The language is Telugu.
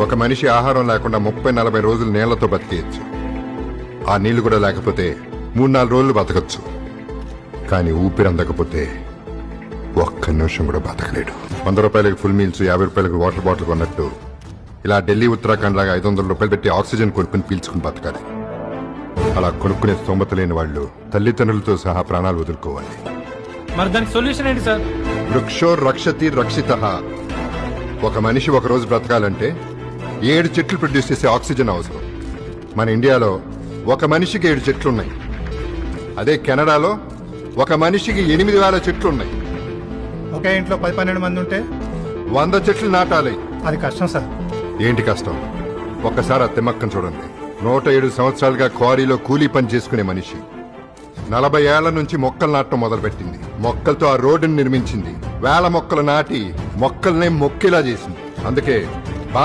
ఒక మనిషి ఆహారం లేకుండా 30-40 రోజులు నీళ్లతో బతికేయచ్చు. ఆ నీళ్లు కూడా లేకపోతే 3-4 రోజులు బతకచ్చు. కానీ ఊపిరి అందకపోతే ఒక్క నిమిషం కూడా బతకలేడు. 100 రూపాయలకి ఫుల్ మీల్స్, 50 రూపాయలకి వాటర్ బాటిల్ కొన్నట్టు ఇలా ఢిల్లీ ఉత్తరాఖండ్ లాగా 500 రూపాయలు పెట్టి ఆక్సిజన్ కొనుక్కుని పీల్చుకుని బతకాలి. అలా కొనుక్కునే స్తోమత లేని వాళ్ళు తల్లిదండ్రులతో సహా ప్రాణాలు వదులుకోవాలి. మరి దానికి సొల్యూషన్ ఏంటి సార్? వృక్షో రక్షతి రక్షితః. ఒక మనిషి ఒక రోజు బ్రతకాలంటే 7 చెట్లు ప్రొడ్యూస్ చేసే ఆక్సిజన్ అవసరం. మన ఇండియాలో ఒక మనిషికి 7 చెట్లున్నాయి. అదే కెనడాలో ఒక మనిషికి 8,000 చెట్లున్నాయి. ఒకే ఇంట్లో 10-12 మంది ఉంటే 100 చెట్లు నాటాలి. అది కష్టం సార్. ఏంటి కష్టం? ఒక్కసారి ఆ తిమ్మక్కను చూడండి. 107 సంవత్సరాలుగా క్వారీలో కూలీ పని చేసుకునే మనిషి 40 ఏళ్ల నుంచి మొక్కలు నాటడం మొదలుపెట్టింది. మొక్కలతో ఆ రోడ్డుని నిర్మించింది. వేల మొక్కలు నాటి మొక్కల్నే మొక్కేలా చేసింది. అందుకే